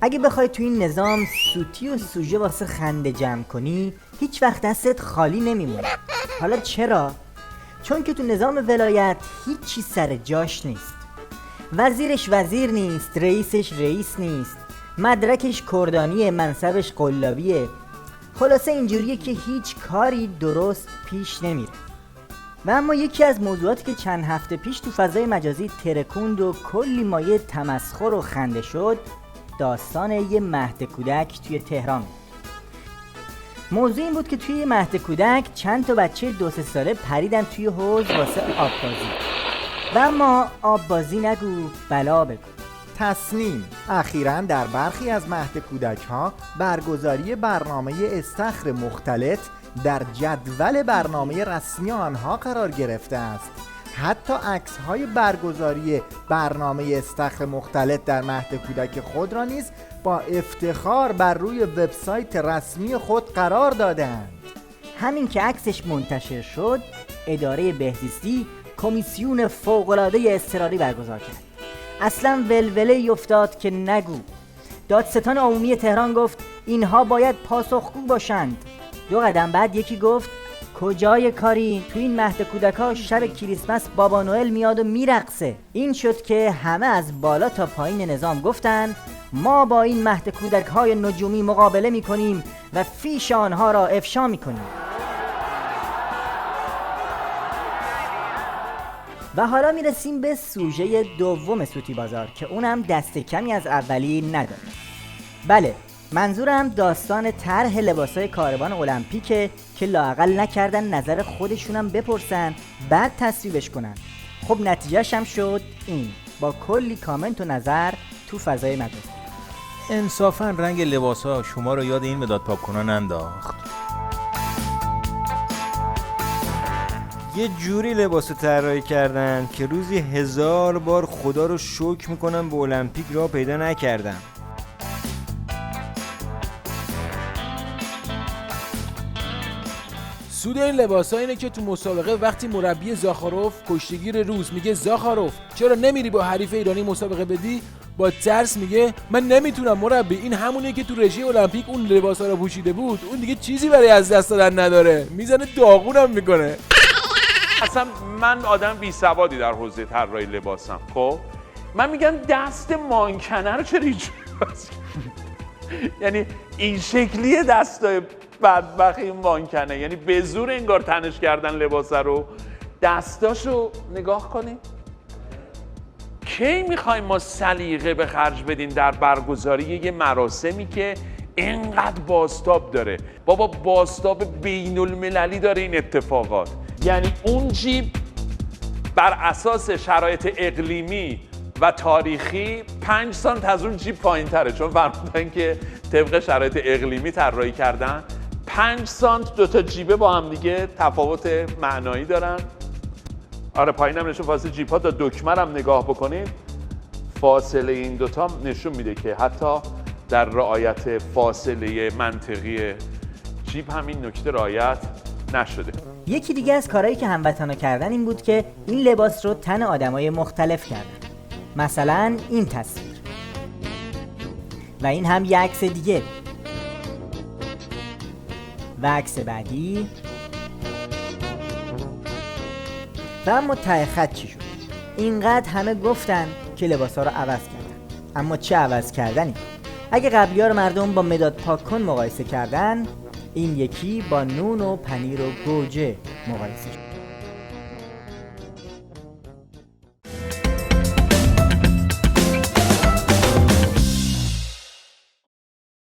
اگه بخوای تو این نظام سوتی و سوژه واسه خنده جمع کنی، هیچ وقت دستت خالی نمیمونه. حالا چرا؟ چون که تو نظام ولایت هیچی سر جاش نیست. وزیرش وزیر نیست، رئیسش رئیس نیست، مدرکش کردانیه، منصبش قلابیه. خلاصه اینجوریه که هیچ کاری درست پیش نمیره. و اما یکی از موضوعاتی که چند هفته پیش تو فضای مجازی ترکوند و کلی مایه تمسخر و خنده شد، داستان یه مهد کودک توی تهران. موضوع این بود که توی مهد کودک چند تا بچه 2-3 ساله پریدن توی حوض واسه آب بازی. و اما آب بازی نگو بلا بگو. تصنیم اخیراً در برخی از مهد کودک ها برگزاری برنامه استخر مختلط در جدول برنامه رسمی آنها قرار گرفته است. حتی عکس های برگزاری برنامه استخر مختلط در مهد کودک خود را نیز با افتخار بر روی وبسایت رسمی خود قرار دادند. همین که عکسش منتشر شد، اداره بهزیستی کمیسیون فوق‌العاده اضطراری برگزار کرد. اصلا ولوله افتاد که نگو. دادستان عمومی تهران گفت اینها باید پاسخگو باشند. 2 قدم بعد یکی گفت کجای کاری؟ تو این مهد کودک‌ها شب کریسمس بابا نوئل میاد و میرقصه. این شد که همه از بالا تا پایین نظام گفتن ما با این مهد کودک‌های نجومی مقابله می‌کنیم و فیش آنها را افشا می‌کنیم. و حالا میرسیم به سوژه دوم سوتی بازار که اونم دست کمی از اولی نداره. بله، منظورم داستان طرح لباسای کاروان المپیکه که لااقل نکردن نظر خودشونم بپرسن بعد تصویبش کنن. خب نتیجهش هم شد این، با کلی کامنت و نظر تو فضای مجازی. انصافا رنگ لباسا شما رو یاد این مداد پاپکورن انداخت. یه جوری لباسو طراحی کردن که روزی 1000 بار خدا رو شکر میکنم به المپیک راه پیدا نکردم. سود این لباسا اینه که تو مسابقه وقتی مربی زاخاروف کشتیگیر روز میگه زاخاروف چرا نمیری با حریف ایرانی مسابقه بدی، با ترس میگه من نمیتونم مربی، این همونیه که تو رژه المپیک اون لباسا رو پوشیده بود، اون دیگه چیزی برای از دست دادن نداره، میزنه داغونم میکنه. اصلا من آدم بی سوادی در حوزه طراحی لباسم. خب من میگم دست مانکنه رو چرا اینجوری یعنی این شکلیه دستای بدبخت این مانکنه، یعنی به زور انگار تنش کردن لباسه رو. دستاشو نگاه کنید. کی میخوایم ما سلیقه به خرج بدین در برگزاری یه مراسمی که اینقدر بازتاب داره؟ بابا بازتاب بین المللی داره این اتفاقات. یعنی اون جیب بر اساس شرایط اقلیمی و تاریخی 5 سانت از اون جیب پایین تره، چون فرمودن که طبق شرایط اقلیمی طراحی کردن. 5 سانت 2 تا جیبه با هم دیگه تفاوت معنایی دارن. آره پایینم نشون فاصله جیب ها تا دکمه هم نگاه بکنید، فاصله این دوتا نشون میده که حتی در رعایت فاصله منطقی جیب همین نکته رعایت نشده. یکی دیگه از کارهایی که هموطنا کردن این بود که این لباس رو تن آدمای مختلف کردن. مثلا این تصویر و این هم یه عکس دیگه و عکس بعدی. و اما ته خط چی شد؟ اینقدر همه گفتن که لباسا رو عوض کردن، اما چه عوض کردنی؟ اگه قبلی‌ها رو مردم با مداد پاک کن مقایسه کردن، این یکی با نون و پنیر و گوجه مقایسه شد.